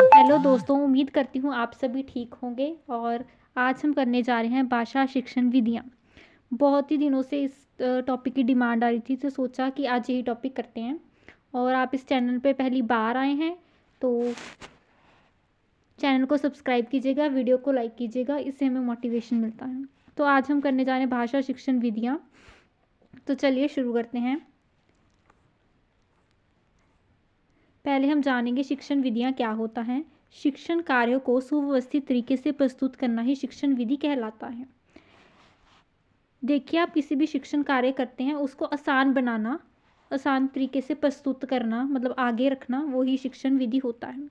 Hello दोस्तों, उम्मीद करती हूँ आप सभी ठीक होंगे। और आज हम करने जा रहे हैं भाषा शिक्षण विधियाँ। बहुत ही दिनों से इस टॉपिक की डिमांड आ रही थी, तो सोचा कि आज यही टॉपिक करते हैं। और आप इस चैनल पे पहली बार आए हैं तो चैनल को सब्सक्राइब कीजिएगा, वीडियो को लाइक कीजिएगा, इससे हमें मोटिवेशन मिलता है। तो आज हम करने जा रहे हैं भाषा शिक्षण विधियाँ। तो चलिए शुरू करते हैं। पहले हम जानेंगे शिक्षण विधियाँ क्या होता है। शिक्षण कार्यों को सुव्यवस्थित तरीके से प्रस्तुत करना ही शिक्षण विधि कहलाता है। देखिए, आप किसी भी शिक्षण कार्य करते हैं उसको आसान बनाना, आसान तरीके से प्रस्तुत करना, मतलब आगे रखना, वो ही शिक्षण विधि होता है।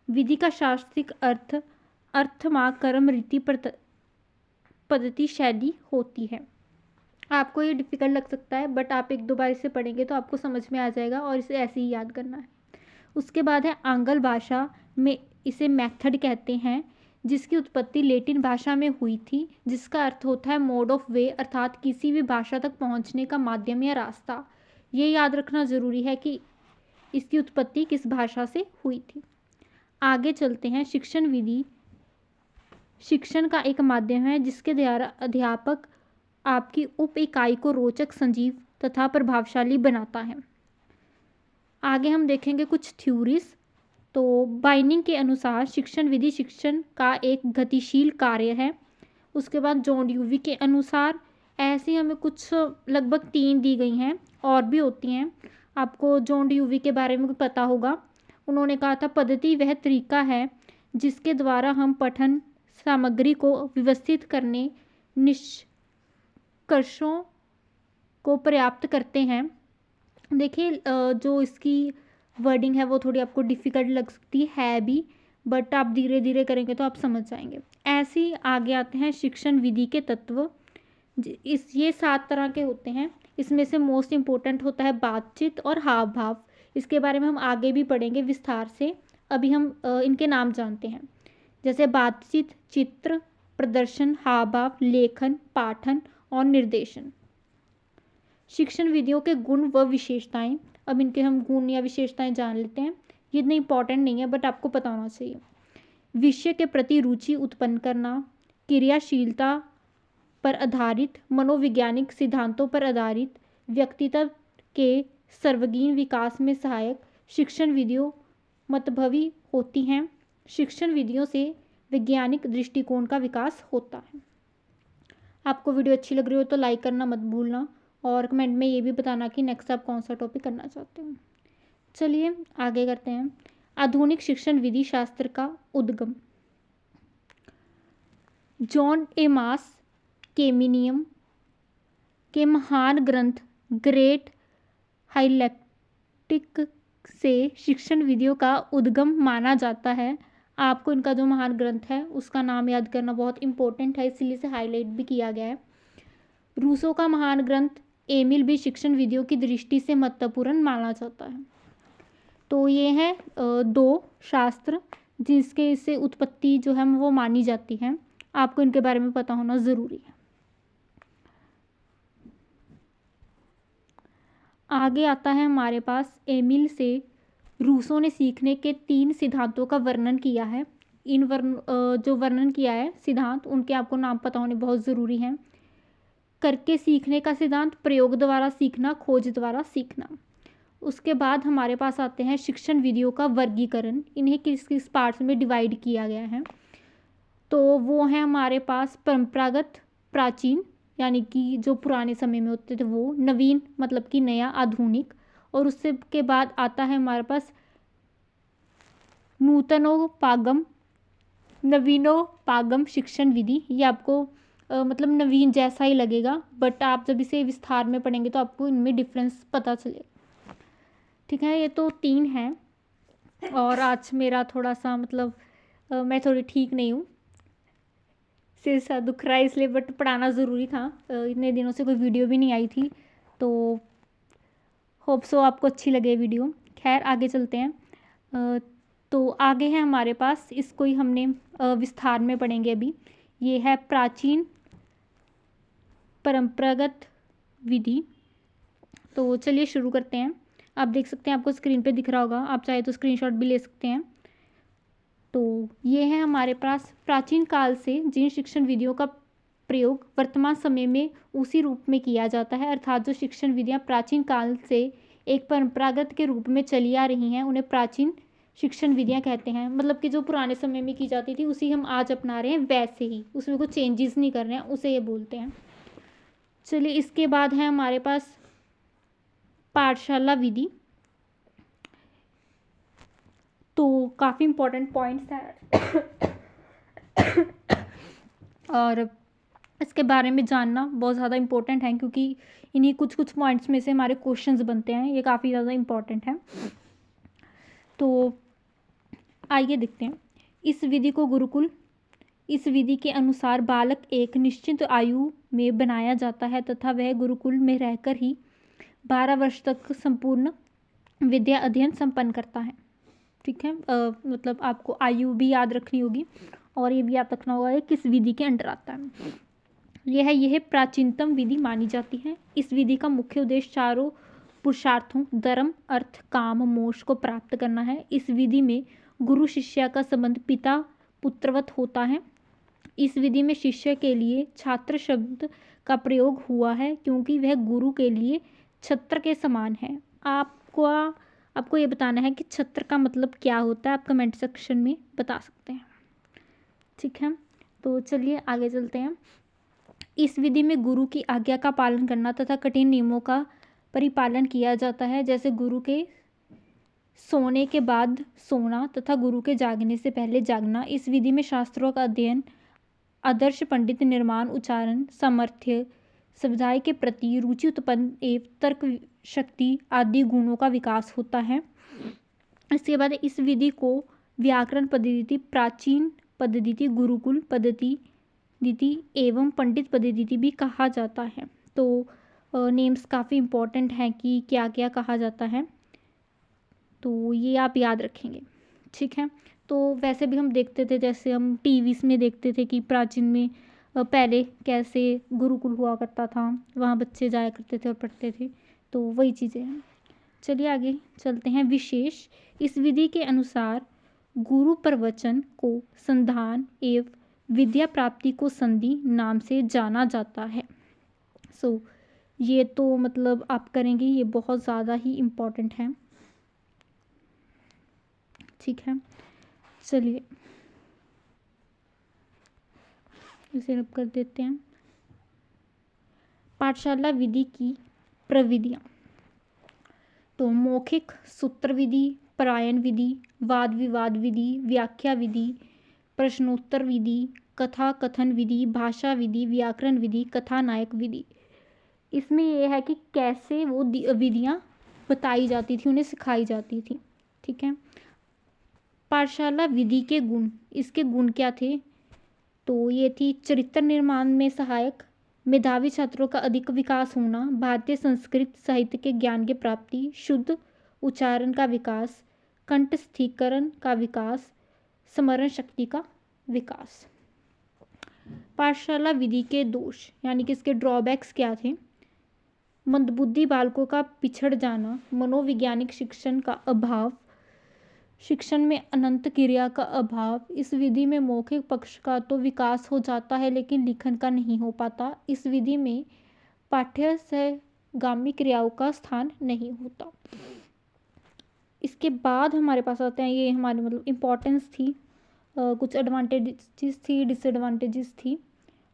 विधि का शास्त्रीय अर्थ अर्थमार्ग कर्म रीति पद्धति शैली होती है। आपको ये डिफिकल्ट लग सकता है, बट आप एक दो बार इसे पढ़ेंगे तो आपको समझ में आ जाएगा और इसे ऐसे ही याद करना है। उसके बाद है आंग्ल भाषा में इसे मेथड कहते हैं, जिसकी उत्पत्ति लैटिन भाषा में हुई थी, जिसका अर्थ होता है मोड ऑफ वे, अर्थात किसी भी भाषा तक पहुंचने का माध्यम या रास्ता। ये याद रखना ज़रूरी है कि इसकी उत्पत्ति किस भाषा से हुई थी। आगे चलते हैं। शिक्षण विधि शिक्षण का एक माध्यम है जिसके द्वारा अध्यापक आपकी उप इकाई को रोचक, सजीव तथा प्रभावशाली बनाता है। आगे हम देखेंगे कुछ थ्योरीज। तो बाइनिंग के अनुसार शिक्षण विधि शिक्षण का एक गतिशील कार्य है। उसके बाद जॉन ड्यूवी के अनुसार ऐसी हमें कुछ लगभग 3 दी गई हैं, और भी होती हैं। आपको जॉन ड्यूवी के बारे में पता होगा। उन्होंने कहा था पद्धति वह तरीका है जिसके द्वारा हम पठन सामग्री को व्यवस्थित करने, निष्कर्षों को पर्याप्त करते हैं। देखिए, जो इसकी वर्डिंग है वो थोड़ी आपको डिफ़िकल्ट लग सकती है भी, बट आप धीरे धीरे करेंगे तो आप समझ जाएंगे। ऐसे ही आगे आते हैं शिक्षण विधि के तत्व। ये 7 तरह के होते हैं। इसमें से मोस्ट इम्पोर्टेंट होता है बातचीत और हाव भाव। इसके बारे में हम आगे भी पढ़ेंगे विस्तार से। अभी हम इनके नाम जानते हैं। जैसे बातचीत, चित्र प्रदर्शन, हाव भाव, लेखन, पाठन और निर्देशन। शिक्षण विधियों के गुण व विशेषताएं। अब इनके हम गुण या विशेषताएं जान लेते हैं। ये इतने इंपॉर्टेंट नहीं है, बट आपको पता होना चाहिए। विषय के प्रति रुचि उत्पन्न करना, क्रियाशीलता पर आधारित, मनोवैज्ञानिक सिद्धांतों पर आधारित, व्यक्तित्व के सर्वांगीण विकास में सहायक। शिक्षण विधियों मतभवी होती हैं। शिक्षण विधियों से वैज्ञानिक दृष्टिकोण का विकास होता है। आपको वीडियो अच्छी लग रही हो तो लाइक करना मत भूलना, और कमेंट में ये भी बताना कि नेक्स्ट आप कौन सा टॉपिक करना चाहते हो। चलिए आगे करते हैं। आधुनिक शिक्षण विधि शास्त्र का उद्गम। जॉन एमास केमिनियम के महान ग्रंथ ग्रेट हाइलेक्टिक से शिक्षण विधियों का उद्गम माना जाता है। आपको इनका जो महान ग्रंथ है उसका नाम याद करना बहुत इंपॉर्टेंट है, इसलिए इसे हाईलाइट भी किया गया है। रूसो का महान ग्रंथ एमिल भी शिक्षण विधियों की दृष्टि से महत्वपूर्ण माना जाता है। तो ये हैं 2 शास्त्र जिसके इससे उत्पत्ति जो है वो मानी जाती है। आपको इनके बारे में पता होना ज़रूरी है। आगे आता है हमारे पास एमिल से रूसो ने सीखने के 3 सिद्धांतों का वर्णन किया है। जो वर्णन किया है सिद्धांत, उनके आपको नाम पता होने बहुत ज़रूरी हैं। करके सीखने का सिद्धांत, प्रयोग द्वारा सीखना, खोज द्वारा सीखना। उसके बाद हमारे पास आते हैं शिक्षण विधियों का वर्गीकरण। इन्हें किस किस पार्ट्स में डिवाइड किया गया है। तो वो है हमारे पास परंपरागत, प्राचीन यानी कि जो पुराने समय में होते थे वो, नवीन मतलब कि नया, आधुनिक, और उससे के बाद आता है हमारे पास नूतनोपागम, नवीनोपागम शिक्षण विधि। ये आपको मतलब नवीन जैसा ही लगेगा, बट आप जब इसे विस्तार में पढ़ेंगे तो आपको इनमें डिफरेंस पता चलेगा। ठीक है, ये तो 3 हैं। और आज मेरा थोड़ा सा मतलब मैं थोड़ी ठीक नहीं हूँ, सिर सा दुख रहा है इसलिए, बट पढ़ाना ज़रूरी था। इतने दिनों से कोई वीडियो भी नहीं आई थी, तो होप सो आपको अच्छी लगे वीडियो। खैर आगे चलते हैं। तो आगे है हमारे पास, इसको ही हमने विस्तार में पढ़ेंगे अभी। ये है प्राचीन परंपरागत विधि। तो चलिए शुरू करते हैं। आप देख सकते हैं, आपको स्क्रीन पे दिख रहा होगा, आप चाहे तो स्क्रीनशॉट भी ले सकते हैं। तो ये है हमारे पास प्राचीन काल से जिन शिक्षण विधियों का प्रयोग वर्तमान समय में उसी रूप में किया जाता है, अर्थात जो शिक्षण विधियाँ प्राचीन काल से एक परंपरागत के रूप में चली आ रही हैं उन्हें प्राचीन शिक्षण विधियाँ कहते हैं। मतलब कि जो पुराने समय में की जाती थी उसी हम आज अपना रहे हैं वैसे ही, उसमें कुछ चेंजेस नहीं कर रहे हैं, उसे ये बोलते हैं। चलिए इसके बाद है हमारे पास पाठशाला विधि। तो काफ़ी इम्पोर्टेंट पॉइंट्स हैं और इसके बारे में जानना बहुत ज़्यादा इम्पोर्टेंट है, क्योंकि इन्हीं कुछ कुछ पॉइंट्स में से हमारे क्वेश्चंस बनते हैं। ये काफ़ी ज़्यादा इम्पोर्टेंट है। तो आइए देखते हैं। इस विधि के अनुसार बालक एक निश्चित आयु में बनाया जाता है तथा वह गुरुकुल में रहकर ही 12 वर्ष तक संपूर्ण विद्या अध्ययन संपन्न करता है। ठीक है, मतलब आपको आयु भी याद रखनी होगी और ये भी याद रखना होगा किस विधि के अंडर आता है। यह प्राचीनतम विधि मानी जाती है। इस विधि का मुख्य उद्देश्य चारों पुरुषार्थों धर्म, अर्थ, काम, मोक्ष को प्राप्त करना है। इस विधि में गुरु शिष्य का संबंध पिता पुत्रवत होता है। इस विधि में शिष्य के लिए छात्र शब्द का प्रयोग हुआ है क्योंकि वह गुरु के लिए छत्र के समान है। आपको ये बताना है कि छत्र का मतलब क्या होता है, आप कमेंट सेक्शन में बता सकते हैं। ठीक है, तो चलिए आगे चलते हैं। इस विधि में गुरु की आज्ञा का पालन करना तथा कठिन नियमों का परिपालन किया जाता है, जैसे गुरु के सोने के बाद सोना तथा गुरु के जागने से पहले जागना। इस विधि में शास्त्रों का अध्ययन, आदर्श पंडित निर्माण, उच्चारण, सामर्थ्य, समुदाय के प्रति रुचि उत्पन्न एवं तर्क शक्ति आदि गुणों का विकास होता है। इसके बाद इस विधि को व्याकरण पद्धति, प्राचीन पद्धति, गुरुकुल पद्धति एवं पंडित पद्धति भी कहा जाता है। तो नेम्स काफ़ी इम्पोर्टेंट हैं कि क्या क्या कहा जाता है, तो ये आप याद रखेंगे। ठीक है, तो वैसे भी हम देखते थे, जैसे हम टीवीज़ में देखते थे कि प्राचीन में पहले कैसे गुरुकुल हुआ करता था, वहाँ बच्चे जाया करते थे और पढ़ते थे, तो वही चीज़ें हैं। चलिए आगे चलते हैं। विशेष इस विधि के अनुसार गुरु प्रवचन को संधान एवं विद्या प्राप्ति को संधि नाम से जाना जाता है। ये तो मतलब आप करेंगे, ये बहुत ज़्यादा ही इम्पोर्टेंट है। ठीक है, चलिए इसे रब कर देते हैं। पाठशाला विधि की प्रविधियाँ। तो मौखिक सूत्र विधि, परायण विधि, वाद विवाद विधि, व्याख्या विधि, प्रश्नोत्तर विधि, कथा कथन विधि, भाषा विधि, व्याकरण विधि, कथानायक विधि। इसमें यह है कि कैसे वो विधियाँ बताई जाती थी, उन्हें सिखाई जाती थी। ठीक है, पाठशाला विधि के गुण, इसके गुण क्या थे? तो ये थी चरित्र निर्माण में सहायक, मेधावी छात्रों का अधिक विकास होना, भारतीय संस्कृत साहित्य के ज्ञान की प्राप्ति, शुद्ध उच्चारण का विकास, कंठस्थीकरण का विकास, स्मरण शक्ति का विकास। पाठशाला विधि के दोष यानी कि इसके ड्रॉबैक्स क्या थे? मंदबुद्धि बालकों का पिछड़ जाना, मनोवैज्ञानिक शिक्षण का अभाव, शिक्षण में अनंत क्रिया का अभाव। इस विधि में मौखिक पक्ष का तो विकास हो जाता है लेकिन लिखन का नहीं हो पाता। इस विधि में पाठ्य सहगामी क्रियाओं का स्थान नहीं होता। इसके बाद हमारे पास आते हैं, ये हमारी मतलब इम्पोर्टेंस थी, कुछ एडवांटेजेस थी, डिसएडवांटेजेस थी।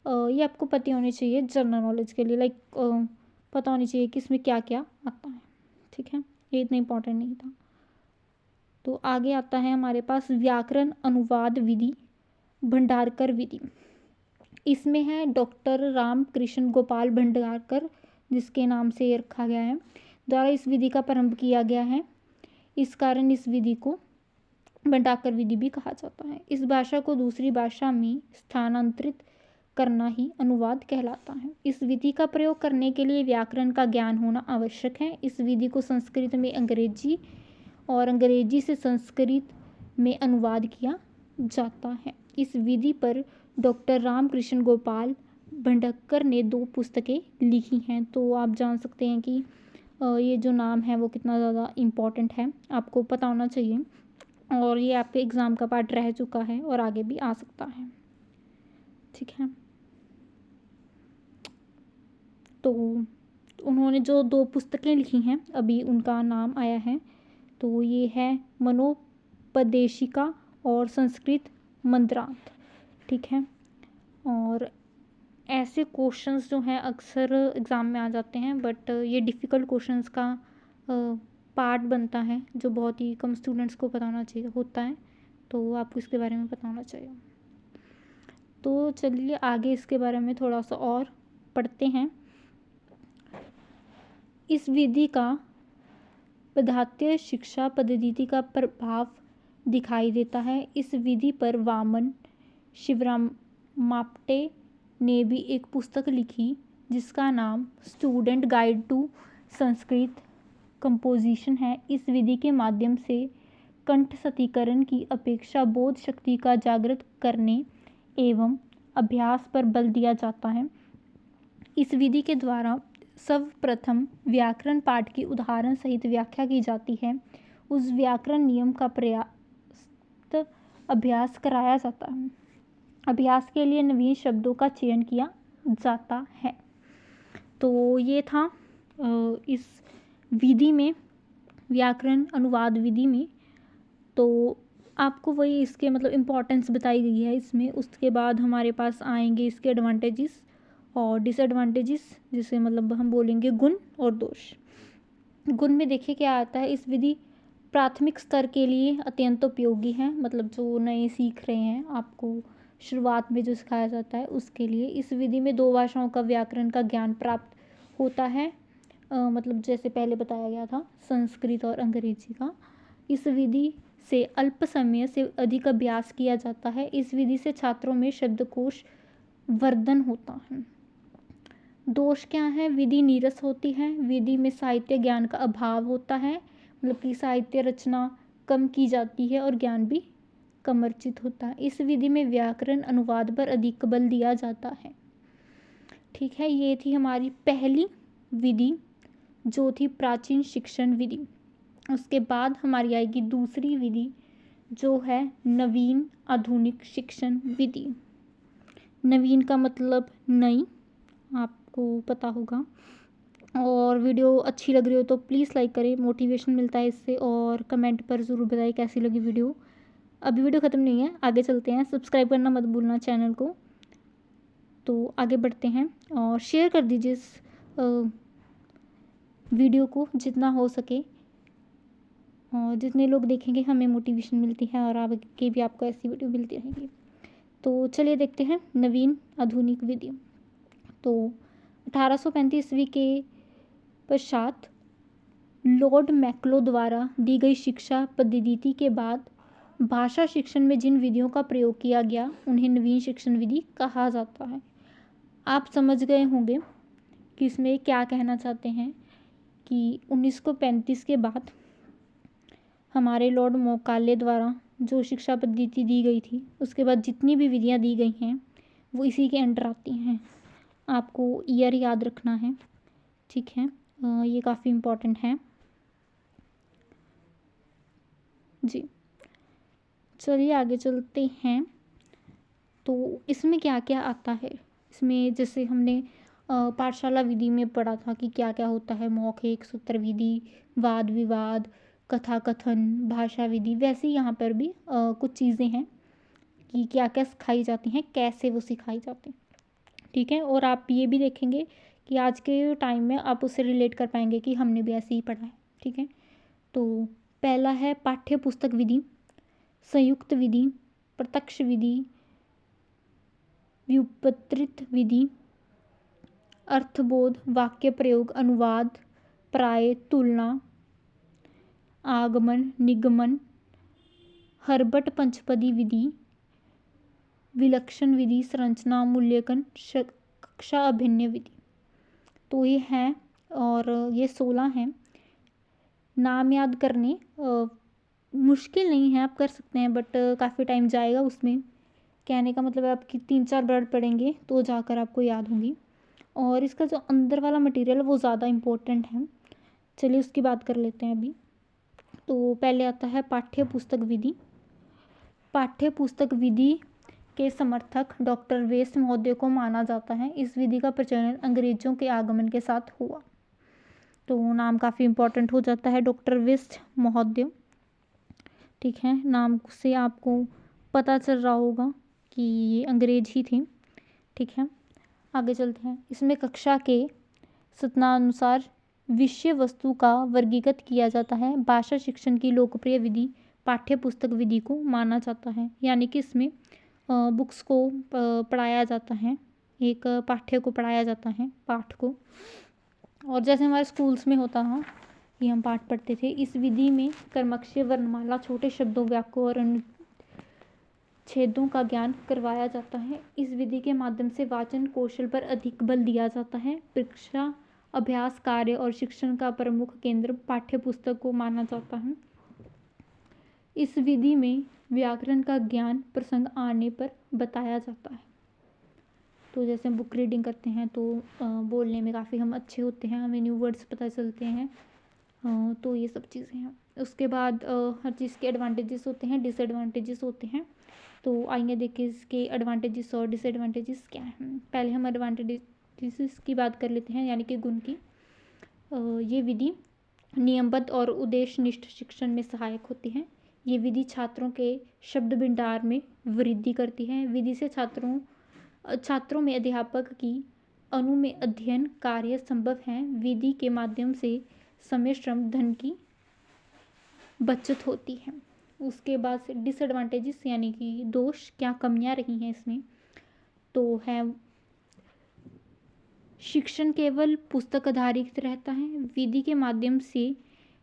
ये आपको पता होनी चाहिए जनरल नॉलेज के लिए, लाइक पता होनी चाहिए कि इसमें क्या क्या आता है। ठीक है, ये इतना इम्पोर्टेंट नहीं था। तो आगे आता है हमारे पास व्याकरण अनुवाद विधि, भंडारकर विधि। इसमें है डॉक्टर राम कृष्ण गोपाल भंडारकर, जिसके नाम से ये रखा गया है, द्वारा इस विधि का प्रारंभ किया गया है। इस कारण इस विधि को भंडारकर विधि भी कहा जाता है। इस भाषा को दूसरी भाषा में स्थानांतरित करना ही अनुवाद कहलाता है। इस विधि का प्रयोग करने के लिए व्याकरण का ज्ञान होना आवश्यक है। इस विधि को संस्कृत में अंग्रेजी और अंग्रेजी से संस्कृत में अनुवाद किया जाता है। इस विधि पर डॉक्टर रामकृष्ण गोपाल भंडारकर ने 2 पुस्तकें लिखी हैं। तो आप जान सकते हैं कि ये जो नाम है वो कितना ज़्यादा इम्पोर्टेंट है, आपको पता होना चाहिए। और ये आपके एग्ज़ाम का पार्ट रह चुका है और आगे भी आ सकता है। ठीक है, तो उन्होंने जो 2 पुस्तकें लिखी हैं अभी उनका नाम आया है, तो ये है मनोपदेशिका और संस्कृत मंत्रार्थ। ठीक है, और ऐसे क्वेश्चंस जो हैं अक्सर एग्ज़ाम में आ जाते हैं, बट ये डिफ़िकल्ट क्वेश्चंस का पार्ट बनता है जो बहुत ही कम स्टूडेंट्स को बताना चाहिए होता है, तो आपको इसके बारे में बताना चाहिए। तो चलिए आगे इसके बारे में थोड़ा सा और पढ़ते हैं। इस विधि का पदार्थ शिक्षा पद्धति का प्रभाव दिखाई देता है। इस विधि पर वामन शिवरामाप्टे ने भी एक पुस्तक लिखी जिसका नाम student guide to Sanskrit composition है। इस विधि के माध्यम से कंठस्थीकरण की अपेक्षा बोध शक्ति का जागृत करने एवं अभ्यास पर बल दिया जाता है। इस विधि के द्वारा सर्वप्रथम व्याकरण पाठ की उदाहरण सहित व्याख्या की जाती है। उस व्याकरण नियम का पर्याप्त अभ्यास कराया जाता है। अभ्यास के लिए नवीन शब्दों का चयन किया जाता है। तो ये था इस विधि में, व्याकरण अनुवाद विधि में। तो आपको वही इसके मतलब इम्पोर्टेंस बताई गई है इसमें। उसके बाद हमारे पास आएंगे इसके एडवांटेजेस और डिसएडवांटेजेस, जिसे मतलब हम बोलेंगे गुण और दोष। गुण में देखिए क्या आता है, इस विधि प्राथमिक स्तर के लिए अत्यंत उपयोगी है, मतलब जो नए सीख रहे हैं आपको शुरुआत में जो सिखाया जाता है उसके लिए। इस विधि में 2 भाषाओं का व्याकरण का ज्ञान प्राप्त होता है, मतलब जैसे पहले बताया गया था संस्कृत और अंग्रेजी का। इस विधि से अल्प समय से अधिक अभ्यास किया जाता है। इस विधि से छात्रों में शब्दकोश वर्धन होता है। दोष क्या है, विधि नीरस होती है। विधि में साहित्य ज्ञान का अभाव होता है, मतलब कि साहित्य रचना कम की जाती है और ज्ञान भी कम अर्जित होता है। इस विधि में व्याकरण अनुवाद पर अधिक बल दिया जाता है। ठीक है, ये थी हमारी पहली विधि जो थी प्राचीन शिक्षण विधि। उसके बाद हमारी आएगी दूसरी विधि जो है नवीन आधुनिक शिक्षण विधि। नवीन का मतलब नई, आपको पता होगा। और वीडियो अच्छी लग रही हो तो प्लीज़ लाइक करें, मोटिवेशन मिलता है इससे। और कमेंट पर ज़रूर बताएं कैसी लगी वीडियो। अभी वीडियो ख़त्म नहीं है, आगे चलते हैं। सब्सक्राइब करना मत भूलना चैनल को। तो आगे बढ़ते हैं और शेयर कर दीजिए इस वीडियो को जितना हो सके, और जितने लोग देखेंगे हमें मोटिवेशन मिलती है और आगे भी आपको ऐसी वीडियो मिलती रहेगी। तो चलिए देखते हैं नवीन आधुनिक विधि। तो 1835 ईस्वी के पश्चात लॉर्ड मैक्लो द्वारा दी गई शिक्षा पद्धति के बाद भाषा शिक्षण में जिन विधियों का प्रयोग किया गया उन्हें नवीन शिक्षण विधि कहा जाता है। आप समझ गए होंगे कि इसमें क्या कहना चाहते हैं कि 1935 के बाद हमारे लॉर्ड मैकाले द्वारा जो शिक्षा पद्धति दी गई थी उसके बाद जितनी भी विधियाँ दी गई हैं वो इसी के अंडर आती हैं। आपको ईयर याद रखना है, ठीक है, ये काफ़ी इम्पोर्टेंट है जी। चलिए आगे चलते हैं। तो इसमें क्या क्या आता है, इसमें जैसे हमने पाठशाला विधि में पढ़ा था कि क्या क्या होता है, मौखिक, सूत्र विधि, वाद विवाद, कथा कथन, भाषा विधि, वैसे ही यहाँ पर भी कुछ चीज़ें हैं कि क्या क्या सिखाई जाती हैं, कैसे वो सिखाई जाती हैं। ठीक है, और आप ये भी देखेंगे कि आज के टाइम में आप उससे रिलेट कर पाएंगे कि हमने भी ऐसे ही पढ़ा है। ठीक है, तो पहला है पाठ्य पुस्तक विधि, संयुक्त विधि, प्रत्यक्ष विधि, व्युत्पत्ति विधि, अर्थबोध, वाक्य प्रयोग, अनुवाद, प्राय, तुलना, आगमन, निगमन, हर्बट पंचपदी विधि, विलक्षण विधि, संरचना, मूल्यांकन, कक्षा अभिन्न विधि। तो ये हैं और ये 16 हैं। नाम याद करने मुश्किल नहीं है, आप कर सकते हैं, बट काफ़ी टाइम जाएगा उसमें। कहने का मतलब है आपकी 3-4 वर्ड पढ़ेंगे तो जाकर आपको याद होंगी। और इसका जो अंदर वाला मटेरियल है वो ज़्यादा इम्पोर्टेंट है। चलिए उसकी बात कर लेते हैं अभी। तो पहले आता है पाठ्य पुस्तक विधि। पाठ्य पुस्तक विधि के समर्थक डॉक्टर वेस्ट महोदय को माना जाता है। इस विधि का प्रचलन अंग्रेजों के आगमन के साथ हुआ। तो नाम काफ़ी इम्पोर्टेंट हो जाता है, डॉक्टर वेस्ट महोदय। ठीक है, नाम से आपको पता चल रहा होगा कि ये अंग्रेज ही थे। ठीक है, आगे चलते हैं। इसमें कक्षा के सत्रानुसार विषय वस्तु का वर्गीकृत किया जाता है। भाषा शिक्षण की लोकप्रिय विधि पाठ्य पुस्तक विधि को माना जाता है, यानी कि इसमें बुक्स को पढ़ाया जाता है, एक पाठ्य को पढ़ाया जाता है, पाठ को। और जैसे हमारे स्कूल्स में होता है कि हम पाठ पढ़ते थे, इस विधि में कर्मक्षय, वर्णमाला, छोटे शब्दों, वाक्यों और अनुच्छेदों का ज्ञान करवाया जाता है। इस विधि के माध्यम से वाचन कौशल पर अधिक बल दिया जाता है। परीक्षा, अभ्यास, कार्य और शिक्षण का प्रमुख केंद्र पाठ्य पुस्तक को माना जाता है। इस विधि में व्याकरण का ज्ञान प्रसंग आने पर बताया जाता है। तो जैसे हम बुक रीडिंग करते हैं तो बोलने में काफ़ी हम अच्छे होते हैं, हमें न्यू वर्ड्स पता चलते हैं। तो ये सब चीज़ें हैं। उसके बाद हर चीज़ के एडवांटेजेस होते हैं, डिसएडवांटेजेस होते हैं। तो आइए देखिए इसके एडवांटेजेस और डिसएडवांटेजेस क्या हैं। पहले हम एडवांटेजेस की बात कर लेते हैं, यानी कि गुण की। ये विधि नियमबद्ध और उद्देश्यनिष्ठ शिक्षण में सहायक होती है। ये विधि छात्रों के शब्द भंडार में वृद्धि करती है। विधि से छात्रों में अध्यापक की अनुमेय अध्ययन कार्य संभव है। विधि के माध्यम से समय, श्रम, धन की बचत होती है। उसके बाद से डिसएडवांटेजेस यानी कि दोष, क्या कमियां रही हैं इसमें, तो है शिक्षण केवल पुस्तक आधारित रहता है। विधि के माध्यम से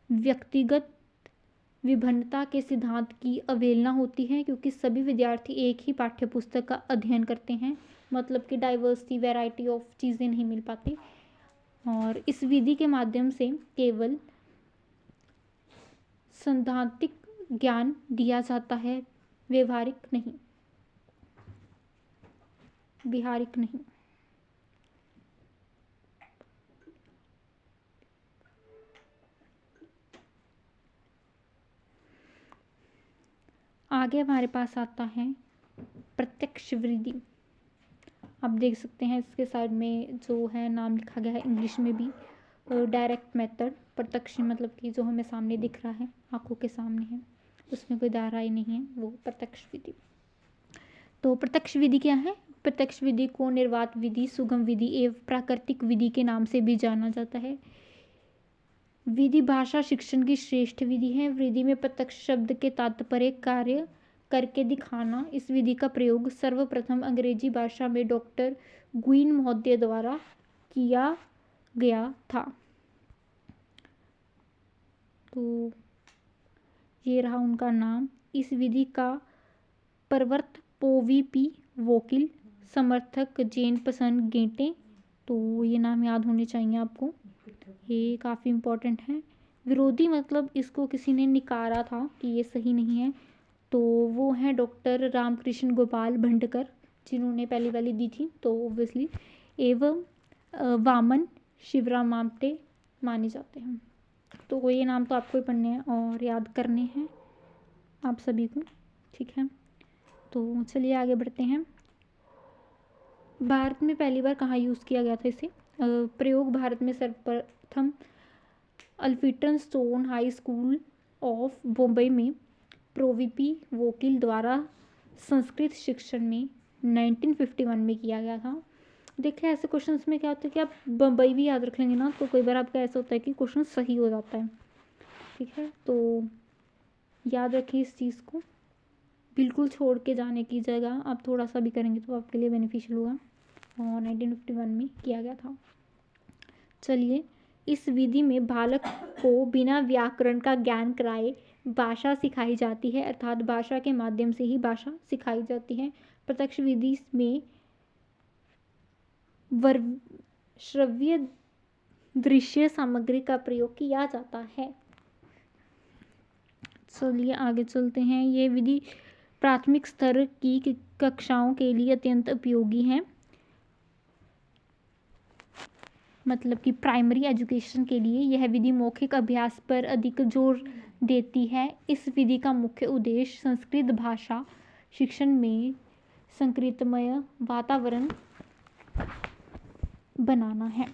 व्यक्तिगत विभिन्नता के सिद्धांत की अवहेलना होती है, क्योंकि सभी विद्यार्थी एक ही पाठ्य पुस्तक का अध्ययन करते हैं, मतलब कि डाइवर्सिटी, वैरायटी ऑफ चीज़ें नहीं मिल पाती। और इस विधि के माध्यम से केवल सैद्धांतिक ज्ञान दिया जाता है, व्यवहारिक नहीं। आगे हमारे पास आता है प्रत्यक्ष विधि। आप देख सकते हैं इसके साइड में जो है नाम लिखा गया है इंग्लिश में भी, डायरेक्ट मेथड। प्रत्यक्ष मतलब कि जो हमें सामने दिख रहा है, आंखों के सामने है, उसमें कोई धाराएं नहीं है, वो प्रत्यक्ष विधि। तो प्रत्यक्ष विधि क्या है? प्रत्यक्ष विधि को निर्वात विधि, सुगम विधि एवं प्राकृतिक विधि के नाम से भी जाना जाता है। विधि भाषा शिक्षण की श्रेष्ठ विधि है। विधि में प्रत्यक्ष शब्द के तात्पर्य कार्य करके दिखाना। इस विधि का प्रयोग सर्वप्रथम अंग्रेजी भाषा में डॉक्टर ग्वीन महोदय द्वारा किया गया था। तो ये रहा उनका नाम। इस विधि का प्रवर्तक पोवी वोकिल, समर्थक जेन पसंद गेटे। तो ये नाम याद होने चाहिए आपको, ये काफ़ी इम्पोर्टेंट है। विरोधी मतलब इसको किसी ने निकारा था कि ये सही नहीं है, तो वो हैं डॉक्टर रामकृष्ण गोपाल भंडकर, जिन्होंने पहली वाली दी थी, तो ऑब्वियसली। एवं वामन शिवराम आमटे माने जाते हैं। तो ये नाम तो आपको ही पढ़ने हैं और याद करने हैं आप सभी को, ठीक है। तो चलिए आगे बढ़ते हैं। भारत में पहली बार कहाँ यूज़ किया गया था इसे? प्रयोग भारत में सर्वप्रथम Alfreton stone high school of Bombay में प्रोवीपी वोकिल द्वारा संस्कृत शिक्षण में 1951 में किया गया था। देखिए ऐसे क्वेश्चंस में क्या होता है कि आप बम्बई भी याद रख लेंगे ना, तो कई बार आपका ऐसा होता है कि क्वेश्चन सही हो जाता है, ठीक है। तो याद रखिए इस चीज़ को, बिल्कुल छोड़ के जाने की जगह आप थोड़ा सा भी करेंगे तो आपके लिए बेनिफिशियल होगा। और 1951 में किया गया था। चलिए, इस विधि में बालक को बिना व्याकरण का ज्ञान कराए भाषा सिखाई जाती है, अर्थात भाषा के माध्यम से ही भाषा सिखाई जाती है। प्रत्यक्ष विधि में श्रव्य दृश्य सामग्री का प्रयोग किया जाता है। चलिए आगे चलते हैं। ये विधि प्राथमिक स्तर की कक्षाओं के लिए अत्यंत उपयोगी है, मतलब कि प्राइमरी एजुकेशन के लिए यह विधि मौखिक अभ्यास पर अधिक जोर देती है। इस विधि का मुख्य उद्देश्य संस्कृत भाषा शिक्षण में संस्कृतमय वातावरण बनाना है।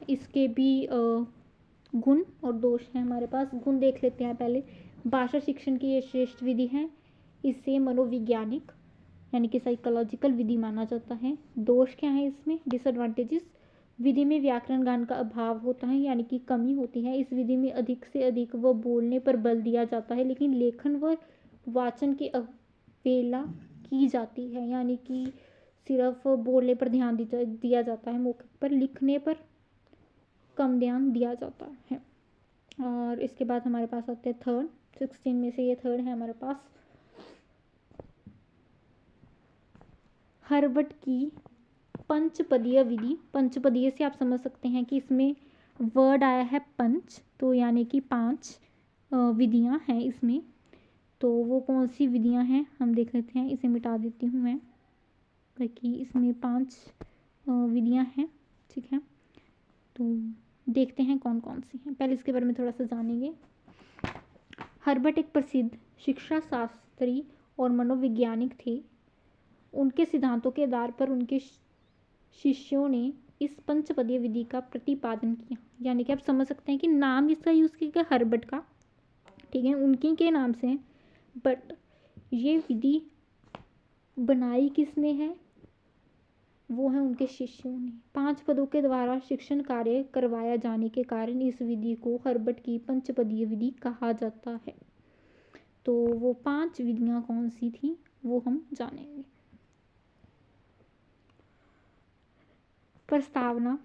इसके भी गुण और दोष हैं हमारे पास। गुण देख लेते हैं पहले। भाषा शिक्षण की ये श्रेष्ठ विधि है। इसे मनोवैज्ञानिक यानी कि साइकोलॉजिकल विधि माना जाता है। दोष क्या है इसमें? डिसएडवांटेजेस, विधि में व्याकरण ज्ञान का अभाव होता है यानी कि कमी होती है। इस विधि में अधिक से अधिक व बोलने पर बल दिया जाता है, लेकिन लेखन व वाचन की अवहेलना की जाती है, यानी कि सिर्फ बोलने पर ध्यान दिया जाता है, मौखिक पर, लिखने पर कम ध्यान दिया जाता है। और इसके बाद हमारे पास आते हैं थर्ड, 16 में से ये थर्ड है हमारे पास, हर्बट की पंचपदीय विधि। पंचपदीय से आप समझ सकते हैं कि इसमें वर्ड आया है पंच, तो यानी कि 5 विधियां हैं इसमें। तो वो कौन सी विधियां हैं हम देख लेते हैं। इसे मिटा देती हूँ मैं, ताकि इसमें 5 विधियां हैं, ठीक है। तो देखते हैं कौन कौन सी हैं। पहले इसके बारे में थोड़ा सा जानेंगे। हर्बट एक प्रसिद्ध शिक्षा शास्त्री और मनोवैज्ञानिक थे। उनके सिद्धांतों के आधार पर उनके शिष्यों ने इस पंचपदीय विधि का प्रतिपादन किया। यानी कि आप समझ सकते हैं कि नाम इसका यूज़ किया गया हर्बट का, ठीक है, उनकी के नाम से, बट ये विधि बनाई किसने है? वो है उनके शिष्यों ने। 5 पदों के द्वारा शिक्षण कार्य करवाया जाने के कारण इस विधि को हर्बट की पंचपदीय विधि कहा जाता है। तो वो 5 विधियां कौन सी थी वो हम जानेंगे। प्रस्तावना,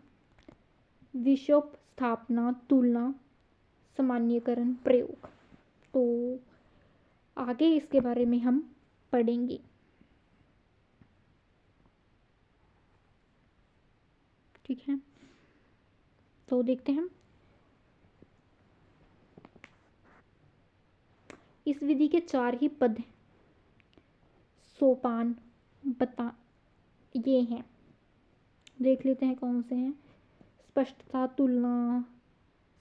विषयोपस्थापना, तुलना, सामान्यीकरण, प्रयोग। तो आगे इसके बारे में हम पढ़ेंगे, ठीक है। तो देखते हैं। इस विधि के 4 ही पद हैं, सोपान बता ये हैं, देख लेते हैं कौन से हैं। स्पष्टता, तुलना,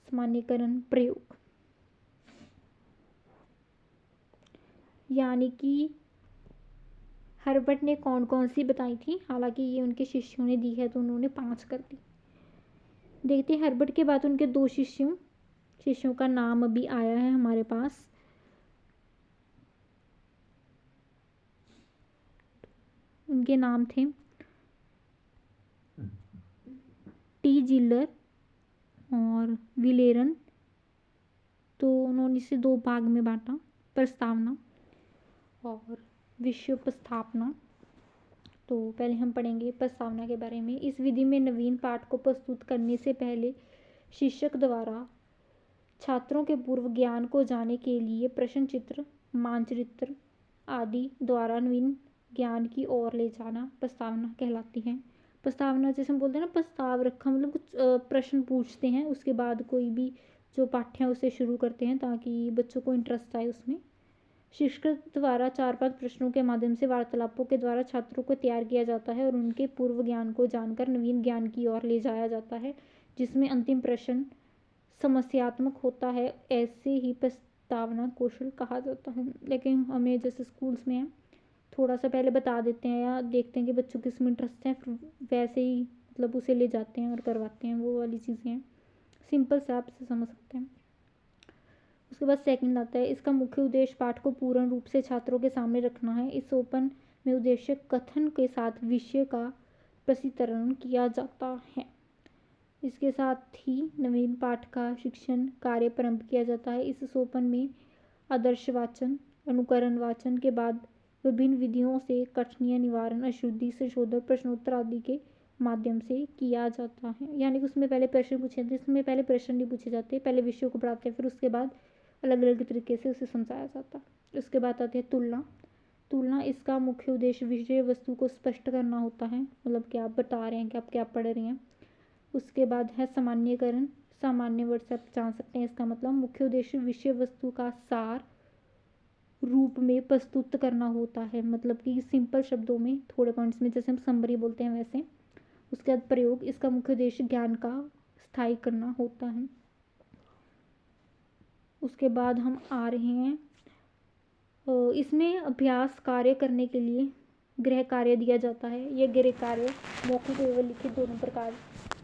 सामान्यीकरण, प्रयोग। यानी कि हर्बट ने कौन कौन सी बताई थी, हालांकि ये उनके शिष्यों ने दी है तो उन्होंने 5 कर दी। देखते हैं हर्बट के बाद उनके 2 शिष्यों का नाम अभी आया है हमारे पास। उनके नाम थे टी जिलर और विलेरन। तो उन्होंने इसे 2 भाग में बांटा, प्रस्तावना और विषयोपस्थापना। तो पहले हम पढ़ेंगे प्रस्तावना के बारे में। इस विधि में नवीन पाठ को प्रस्तुत करने से पहले शिक्षक द्वारा छात्रों के पूर्व ज्ञान को जानने के लिए प्रश्न चित्र, मानचित्र आदि द्वारा नवीन ज्ञान की ओर ले जाना प्रस्तावना कहलाती है। प्रस्तावना जैसे हम बोलते हैं ना, प्रस्ताव रखा, मतलब कुछ प्रश्न पूछते हैं, उसके बाद कोई भी जो पाठ्य है उसे शुरू करते हैं ताकि बच्चों को इंटरेस्ट आए उसमें। शिक्षक द्वारा 4-5 प्रश्नों के माध्यम से वार्तालापों के द्वारा छात्रों को तैयार किया जाता है और उनके पूर्व ज्ञान को जानकर नवीन ज्ञान की ओर ले जाया जाता है, जिसमें अंतिम प्रश्न समस्यात्मक होता है। ऐसे ही प्रस्तावना कौशल कहा जाता है। लेकिन हमें जैसे स्कूल्स में है, थोड़ा सा पहले बता देते हैं या देखते हैं कि बच्चों किस में इंटरेस्ट है, फिर वैसे ही मतलब उसे ले जाते हैं और करवाते हैं, वो वाली चीज़ें हैं। सिंपल से आप इसे समझ सकते हैं। उसके बाद सेकंड आता है, इसका मुख्य उद्देश्य पाठ को पूर्ण रूप से छात्रों के सामने रखना है। इस ओपन में उद्देश्य कथन के साथ विषय का प्रस्तुतीकरण किया जाता है। इसके साथ ही नवीन पाठ का शिक्षण कार्य प्रारंभ किया जाता है। इस सोपान में आदर्श वाचन, अनुकरण वाचन के बाद विभिन्न विधियों से कठिनाई निवारण, अशुद्धि, संशोधन, प्रश्नोत्तर आदि के माध्यम से किया जाता है। यानी कि उसमें पहले प्रश्न पूछे जाते, इसमें पहले प्रश्न नहीं पूछे जाते, पहले विषयों को पढ़ाते हैं, फिर उसके बाद अलग अलग तरीके से उसे समझाया जाता है। उसके बाद आती है तुलना। तुलना, इसका मुख्य उद्देश्य विषय वस्तु को स्पष्ट करना होता है, मतलब क्या आप बता रहे हैं कि आप क्या पढ़ रहे हैं। उसके बाद है सामान्यीकरण। सामान्य वर्ड से आप जान सकते हैं इसका मतलब मुख्य उद्देश्य विषय वस्तु का सार रूप में प्रस्तुत करना होता है, मतलब कि सिंपल शब्दों में थोड़े पॉइंट्स में, जैसे हम समरी बोलते हैं वैसे। उसके बाद प्रयोग, इसका मुख्य उद्देश्य ज्ञान का स्थायी करना होता है। उसके बाद हम आ रहे हैं इसमें अभ्यास कार्य करने के लिए गृह कार्य दिया जाता है। ये गृह कार्य मौखिक एवं लिखित दोनों प्रकार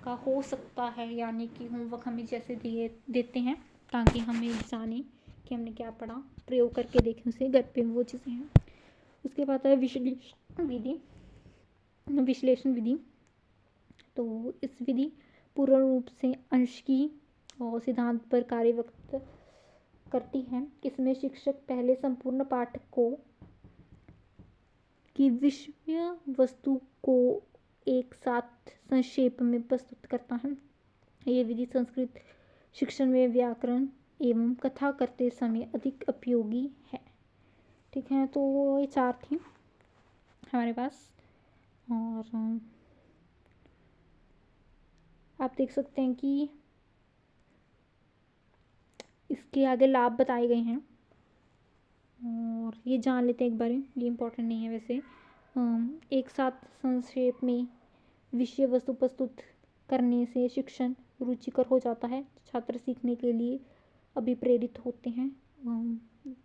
का हो सकता है, यानी कि होमवर्क हमें जैसे दिए देते हैं ताकि हमें जाने कि हमने क्या पढ़ा, प्रयोग करके देखें उसे घर पे, वो चीज़ें हैं। उसके बाद है विश्लेषण विधि। तो इस विधि पूर्ण रूप से अंश की और सिद्धांत पर कार्य व्यक्त करती है। इसमें शिक्षक पहले संपूर्ण पाठ को की विषय वस्तु को एक साथ संक्षेप में प्रस्तुत करता है। ये विधि संस्कृत शिक्षण में व्याकरण एवं कथा करते समय अधिक उपयोगी है। ठीक है, तो ये 4 थी हमारे पास। और आप देख सकते हैं कि इसके आगे लाभ बताए गए हैं और ये जान लेते हैं एक बार, ये इम्पोर्टेंट नहीं है वैसे। एक साथ संक्षेप में विषय वस्तु प्रस्तुत करने से शिक्षण रुचिकर हो जाता है, छात्र सीखने के लिए अभिप्रेरित होते हैं।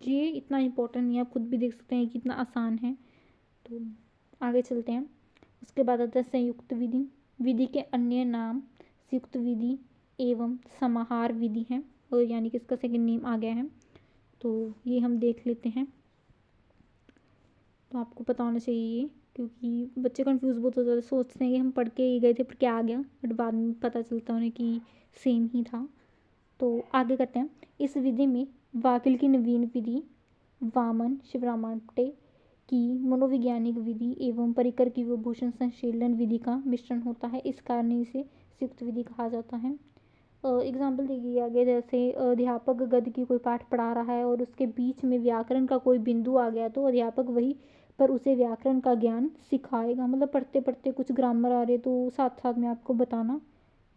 ये इतना इम्पोर्टेंट नहीं है, आप खुद भी देख सकते हैं कि इतना आसान है। तो आगे चलते हैं। उसके बाद आता है संयुक्त विधि। विधि के अन्य नाम संयुक्त विधि एवं समाहार विधि है, और यानी कि इसका सेकंड नेम आ गया है। तो ये हम देख लेते हैं। तो आपको पता होना चाहिए, क्योंकि बच्चे कंफ्यूज बहुत हो जाते हैं, सोचते हैं कि हम पढ़ के ही गए थे पर क्या आ गया, बट बाद में पता चलता उन्हें कि सेम ही था। तो आगे करते हैं। इस विधि में वाकिल की नवीन विधि, वामन शिवरामाटे की मनोवैज्ञानिक विधि एवं परिकर की विभूषण संशोधन विधि का मिश्रण होता है। इस कारण इसे संयुक्त विधि कहा जाता है। एग्जाम्पल देखिए आगे, जैसे अध्यापक गद्य की कोई पाठ पढ़ा रहा है और उसके बीच में व्याकरण का कोई बिंदु आ गया, तो अध्यापक वही पर उसे व्याकरण का ज्ञान सिखाएगा। मतलब पढ़ते पढ़ते कुछ ग्रामर आ रहे तो साथ साथ में आपको बताना,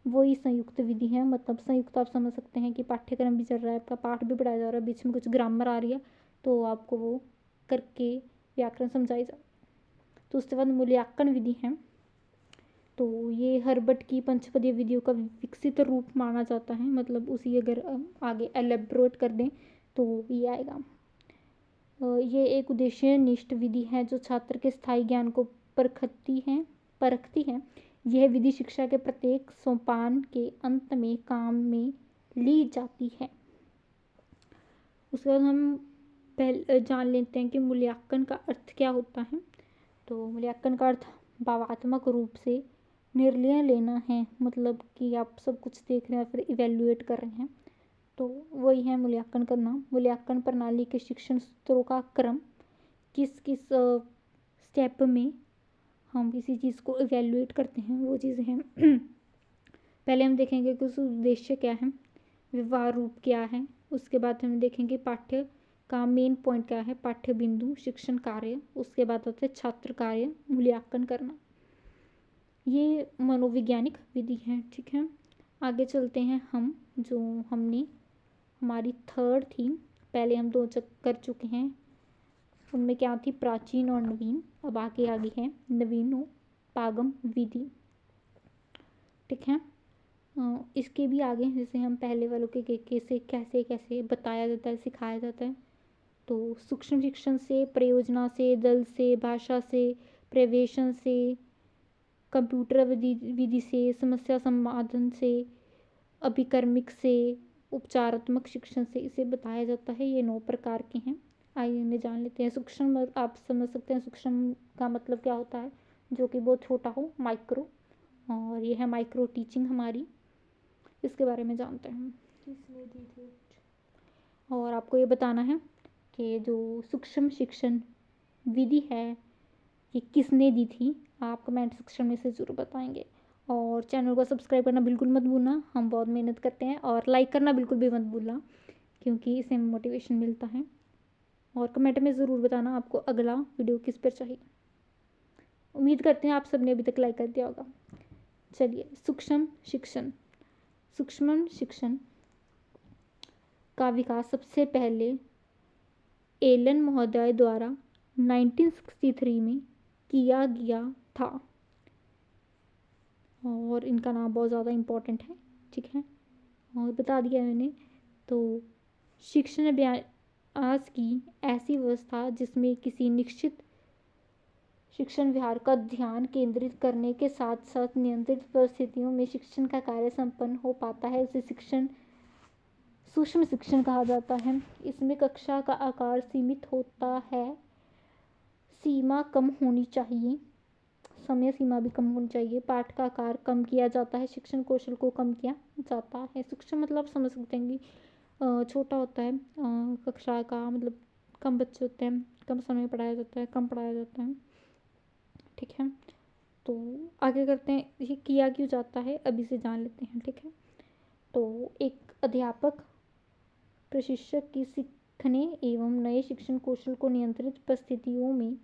वही संयुक्त विधि है। मतलब संयुक्त आप समझ सकते हैं कि पाठ्यक्रम भी चल रहा है, आपका पाठ भी पढ़ाया जा रहा है, बीच में कुछ ग्रामर आ रही है तो आपको वो करके व्याकरण समझाई जा। तो उसके बाद मूल्यांकन विधि है। तो ये हर्बट की पंचपदीय विधियों का विकसित रूप माना जाता है। मतलब उसी अगर आगे एलेब्रेट कर दें तो ये आएगा। ये एक उद्देश्य निष्ठ विधि है जो छात्र के स्थायी ज्ञान को परखती है। यह विधि शिक्षा के प्रत्येक सोपान के अंत में काम में ली जाती है। उसके बाद हम पहले जान लेते हैं कि मूल्यांकन का अर्थ क्या होता है। तो मूल्यांकन का अर्थ भावात्मक रूप से निर्णय लेना है। मतलब कि आप सब कुछ देख रहे हैं फिर इवेल्युएट कर रहे हैं, तो वही है मूल्यांकन करना। मूल्यांकन प्रणाली के शिक्षण सूत्रों का क्रम, किस किस स्टेप में हम किसी चीज़ को इवेल्युएट करते हैं, वो चीज़ें हैं। पहले हम देखेंगे कि उस उद्देश्य क्या है, व्यवहार रूप क्या है। उसके बाद हम देखेंगे पाठ्य का मेन पॉइंट क्या है, पाठ्य बिंदु, शिक्षण कार्य। उसके बाद होता है छात्र कार्य, मूल्यांकन करना। ये मनोवैज्ञानिक विधि है। ठीक है, आगे चलते हैं हम, जो हमने हमारी थर्ड थी, पहले हम 2 कर चुके हैं, उनमें क्या थी, प्राचीन और नवीन। अब आगे है नवीनोपागम विधि। ठीक है, इसके भी आगे जैसे हम पहले वालों के कैसे कैसे कैसे बताया जाता है, सिखाया जाता है। तो सूक्ष्म शिक्षण से, प्रयोजना से, दल से, भाषा से, प्रवेशन से, कंप्यूटर विधि से, समस्या समाधान से, अभिकर्मिक से, उपचारात्मक शिक्षण से इसे बताया जाता है। ये 9 प्रकार के हैं। आइए इन्हें जान लेते हैं। सूक्ष्म आप समझ सकते हैं सूक्ष्म का मतलब क्या होता है, जो कि बहुत छोटा हो, माइक्रो। और ये है माइक्रो टीचिंग हमारी, इसके बारे में जानते हैं। और आपको ये बताना है कि जो सूक्ष्म शिक्षण विधि है ये किसने दी थी, आप कमेंट सेक्शन में से ज़रूर बताएंगे। और चैनल को सब्सक्राइब करना बिल्कुल मत भूलना, हम बहुत मेहनत करते हैं। और लाइक करना बिल्कुल भी मत भूलना, क्योंकि इससे मोटिवेशन मिलता है। और कमेंट में ज़रूर बताना आपको अगला वीडियो किस पर चाहिए। उम्मीद करते हैं आप सबने अभी तक लाइक कर दिया होगा। चलिए, सूक्ष्म शिक्षण का विकास सबसे पहले एलन महोदय द्वारा 1963 में किया गया था, और इनका नाम बहुत ज़्यादा इम्पोर्टेंट है। ठीक है, और बता दिया मैंने। तो शिक्षण अभ्यास की ऐसी व्यवस्था जिसमें किसी निश्चित शिक्षण व्यवहार का ध्यान केंद्रित करने के साथ साथ नियंत्रित परिस्थितियों में शिक्षण का कार्य संपन्न हो पाता है, उसे शिक्षण सूक्ष्म शिक्षण कहा जाता है। इसमें कक्षा का आकार सीमित होता है, सीमा कम होनी चाहिए, समय सीमा भी कम होनी चाहिए, पाठ का आकार कम किया जाता है, शिक्षण कौशल को कम किया जाता है। सूक्ष्म मतलब समझ सकते हैं कि छोटा होता है, कक्षा का मतलब कम बच्चे होते हैं, कम समय पढ़ाया जाता है, कम पढ़ाया जाता है। ठीक है, तो आगे करते हैं, ये किया क्यों जाता है अभी से जान लेते हैं। ठीक है, तो एक अध्यापक प्रशिक्षक की सीखने एवं नए शिक्षण कौशल को नियंत्रित परिस्थितियों में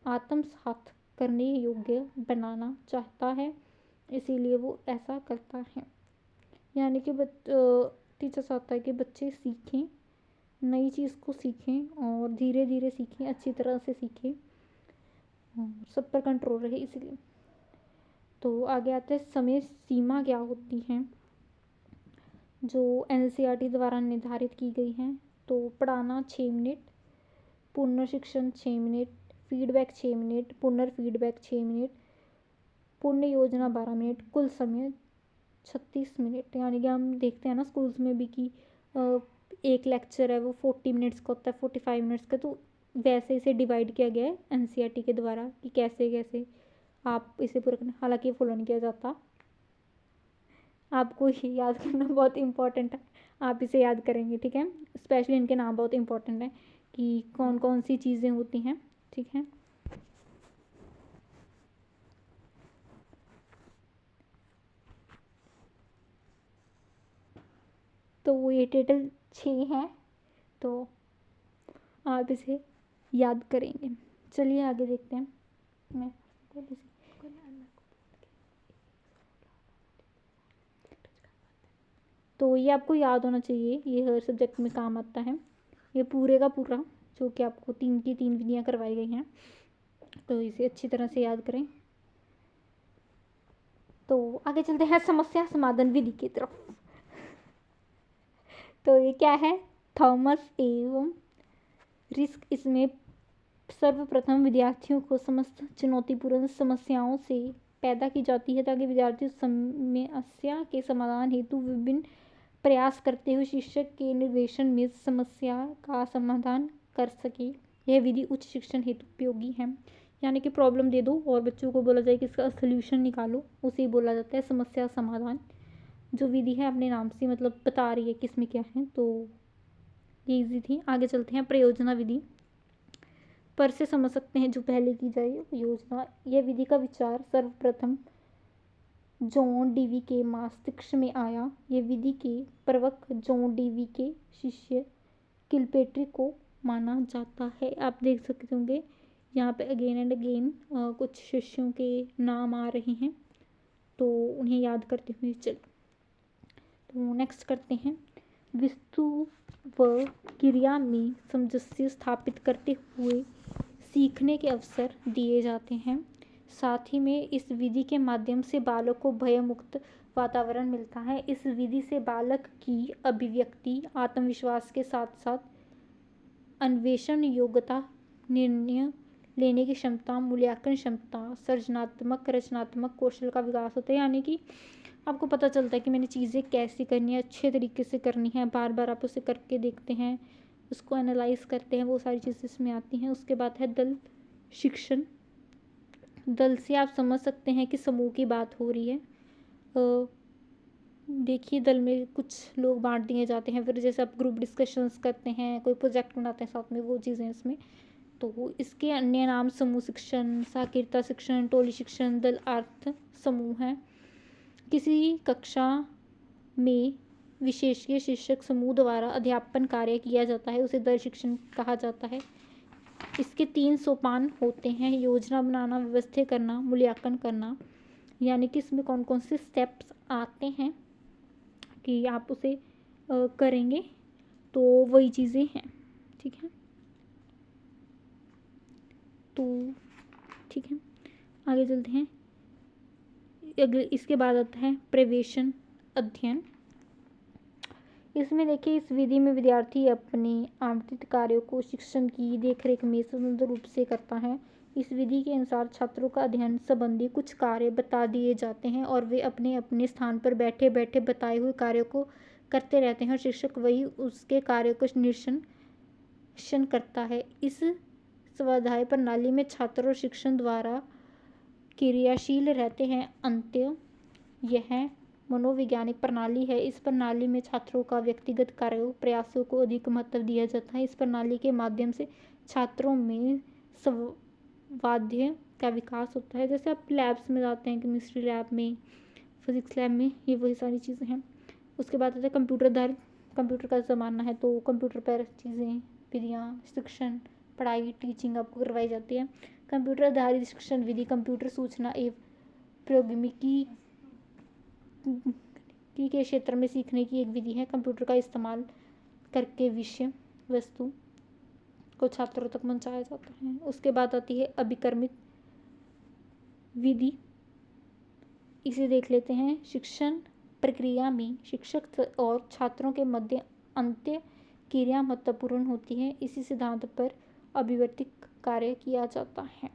आत्मसात करने योग्य बनाना चाहता है, इसीलिए वो ऐसा करता है। यानी कि टीचर चाहता है कि बच्चे सीखें, नई चीज़ को सीखें और धीरे धीरे सीखें, अच्छी तरह से सीखें, सब पर कंट्रोल रहे, इसीलिए। तो आगे आते हैं समय सीमा क्या होती है जो एनसीईआरटी द्वारा निर्धारित की गई हैं। तो पढ़ाना 6 मिनट, पुनर्शिक्षण 6 मिनट, फीडबैक 6 मिनट, पुनर्फीडबैक 6 मिनट, पुण्य योजना 12 मिनट, कुल समय 36 मिनट। यानी कि हम देखते हैं ना स्कूल्स में भी कि एक लेक्चर है वो 40 मिनट्स का होता है, 45 मिनट्स का, तो वैसे इसे डिवाइड किया गया है एनसीईआरटी के द्वारा कि कैसे कैसे आप इसे पूरा करना। हालांकि फॉलो नहीं किया जाता, आपको ये याद करना बहुत इंपॉर्टेंट है, आप इसे याद करेंगे। ठीक है, स्पेशली इनके नाम बहुत इंपॉर्टेंट है कि कौन कौन सी चीज़ें होती हैं। ठीक है, तो ये टोटल 6 हैं, तो आप इसे याद करेंगे। चलिए आगे देखते हैं। मैं तो ये आपको याद होना चाहिए, ये हर सब्जेक्ट में काम आता है, ये पूरे का पूरा जो कि आपको 3 की 3 विधियाँ करवाई गई हैं, तो इसे अच्छी तरह से याद करें। तो आगे चलते हैं समस्या समाधान विधि की तरफ। तो ये क्या है, थॉमस एवं रिस्क। इसमें सर्वप्रथम विद्यार्थियों को समस्त चुनौतीपूर्ण समस्याओं से पैदा की जाती है ताकि विद्यार्थी समस्या के समाधान हेतु विभिन्न प्रयास करते हुए शिक्षक के निर्देशन में समस्या का समाधान कर सके। यह विधि उच्च शिक्षण हेतु उपयोगी है। यानी कि प्रॉब्लम दे दो और बच्चों को बोला जाए कि इसका सोल्यूशन निकालो, उसे बोला जाता है समस्या समाधान। जो विधि है अपने नाम से मतलब बता रही है कि इसमें क्या है, तो ये इजी थी। आगे चलते हैं प्रयोजना विधि पर से समझ सकते हैं जो पहले की जाए योजना। यह विधि का विचार सर्वप्रथम जॉन डीवी के मस्तिष्क में आया। यह विधि के प्रवक्ता जॉन डीवी के शिष्य किलपेट्रिक को माना जाता है। आप देख सकते होंगे यहाँ पे अगेन एंड अगेन कुछ शिष्यों के नाम आ रहे हैं, तो उन्हें याद करते हुए चल। तो नेक्स्ट करते हैं, वस्तु व क्रिया में सामंजस्य स्थापित करते हुए सीखने के अवसर दिए जाते हैं। साथ ही में इस विधि के माध्यम से बालक को भयमुक्त वातावरण मिलता है। इस विधि से बालक की अभिव्यक्ति, आत्मविश्वास के साथ साथ अन्वेषण योग्यता, निर्णय लेने की क्षमता, मूल्यांकन क्षमता, सृजनात्मक रचनात्मक कौशल का विकास होता है। यानी कि आपको पता चलता है कि मैंने चीज़ें कैसे करनी है, अच्छे तरीके से करनी है, बार बार आप उसे करके देखते हैं, उसको एनालाइज करते हैं, वो सारी चीज़ें इसमें आती हैं। उसके बाद है दल शिक्षण। दल से आप समझ सकते हैं कि समूह की बात हो रही है। देखिए दल में कुछ लोग बांट दिए जाते हैं, फिर जैसे आप ग्रुप डिस्कशंस करते हैं, कोई प्रोजेक्ट बनाते हैं साथ में, वो चीज़ें इसमें। तो इसके अन्य नाम समूह शिक्षण, साकेरता शिक्षण, टोली शिक्षण, दल अर्थ समूह है। किसी कक्षा में विशेषज्ञ शिक्षक समूह द्वारा अध्यापन कार्य किया जाता है, उसे दल शिक्षण कहा जाता है। इसके 3 सोपान होते हैं, योजना बनाना, व्यवस्थित करना, मूल्यांकन करना। यानी कि इसमें कौन कौन से स्टेप्स आते हैं कि आप उसे करेंगे, तो वही चीज़ें हैं। ठीक है, तो ठीक है आगे चलते हैं। अगले इसके बाद आता है प्रवेशन अध्ययन। इसमें देखिए, इस विधि में विद्यार्थी अपने आवंटित कार्यों को शिक्षण की देखरेख में स्वतंत्र रूप से करता है। इस विधि के अनुसार छात्रों का अध्ययन संबंधी कुछ कार्य बता दिए जाते हैं और वे अपने अपने स्थान पर बैठे बैठे बताए हुए कार्यों को करते रहते हैं और शिक्षक वही उसके कार्यों को निरीक्षण करता है। इस स्वाध्याय प्रणाली में छात्र और शिक्षण द्वारा क्रियाशील रहते हैं। अंत्य यह मनोवैज्ञानिक प्रणाली है। इस प्रणाली में छात्रों का व्यक्तिगत कार्यों प्रयासों को अधिक महत्व दिया जाता है। इस प्रणाली के माध्यम से छात्रों में संवाद का विकास होता है। जैसे आप लैब्स में जाते हैं, केमिस्ट्री लैब में, फिजिक्स लैब में, ये वही सारी चीज़ें हैं। उसके बाद आता है कंप्यूटर आधारित। कंप्यूटर का ज़माना है तो कंप्यूटर पर चीज़ें, विधियाँ, शिक्षण, पढ़ाई, टीचिंग आपको करवाई जाती है। कंप्यूटर आधारित शिक्षण विधि कंप्यूटर सूचना एवं प्रौद्योगिकी के क्षेत्र में सीखने की एक विधि है। कंप्यूटर का इस्तेमाल करके विषय वस्तु को छात्रों तक पहुंचाया जाता है। उसके बाद आती है अभिकर्मित विधि। इसे देख लेते हैं। शिक्षण प्रक्रिया में शिक्षक और छात्रों के मध्य अंत्य क्रिया महत्वपूर्ण होती है। इसी सिद्धांत पर अभिवर्तिक कार्य किया जाता है।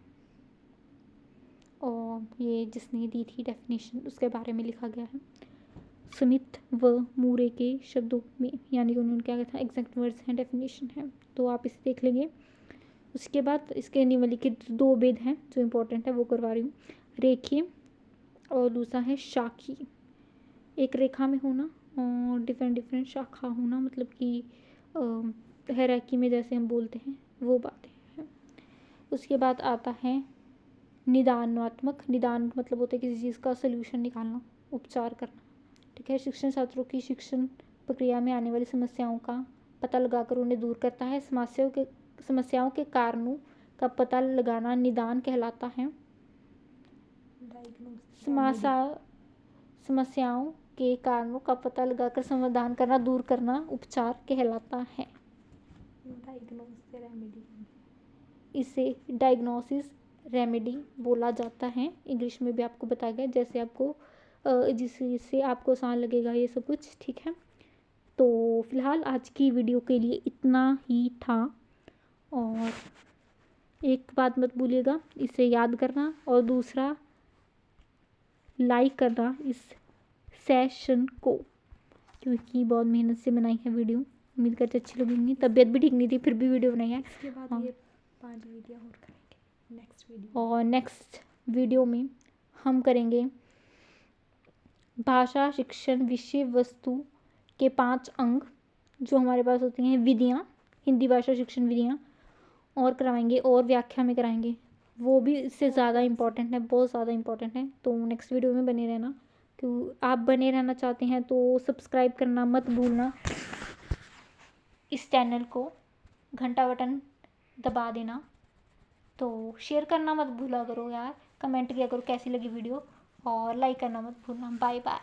और ये जिसने दी थी डेफिनेशन, उसके बारे में लिखा गया है। स्मिथ व मूरे के शब्दों में, यानी कि उन्होंने क्या कहा था, एग्जैक्ट वर्ड्स हैं, डेफिनेशन है, तो आप इसे देख लेंगे। उसके बाद इसके निम्नलिखित दो भेद हैं जो इम्पोर्टेंट है, वो करवा रही हूँ। रेखीय और दूसरा है शाखीय। एक रेखा में होना और डिफरेंट शाखा होना, मतलब कि हायरार्की में जैसे हम बोलते हैं वो बातें हैं। उसके बाद आता है निदानात्मक। निदान मतलब होता है किसी चीज़ का सल्यूशन निकालना, उपचार करना। ठीक है। शिक्षण छात्रों की शिक्षण प्रक्रिया में आने वाली समस्याओं का पता लगाकर उन्हें दूर करता है। समस्याओं के कारणों का पता लगाना निदान कहलाता है। समस्याओं के कारणों का पता लगाकर समाधान करना, दूर करना उपचार कहलाता है। इसे डायग्नोसिस रेमेडी बोला जाता है। इंग्लिश में भी आपको बताया गया, जैसे आपको जिससे आपको आसान लगेगा ये सब कुछ। ठीक है। तो फिलहाल आज की वीडियो के लिए इतना ही था। और एक बात मत भूलिएगा, इसे याद करना, और दूसरा लाइक करना इस सेशन को, क्योंकि बहुत मेहनत से बनाई है वीडियो। उम्मीद करते अच्छी लगेंगी। तबीयत भी ठीक नहीं थी, फिर भी वीडियो बनाई है। इसके बाद ये 5 वीडियो और करेंगे नेक्स्ट वीडियो। और नेक्स्ट वीडियो में हम करेंगे भाषा शिक्षण विषय वस्तु के 5 अंग जो हमारे पास होती हैं, विधियाँ, हिंदी भाषा शिक्षण विधियाँ, और करवाएंगे और व्याख्या में कराएंगे। वो भी इससे ज़्यादा इम्पॉर्टेंट है, बहुत ज़्यादा इम्पॉर्टेंट है। तो नेक्स्ट वीडियो में बने रहना। तो आप बने रहना चाहते हैं तो सब्सक्राइब करना मत भूलना इस चैनल को, घंटा बटन दबा देना। तो शेयर करना मत भूला करो यार, कमेंट किया करो कैसी लगी वीडियो, और लाइक करना मत भूलना। Bye bye.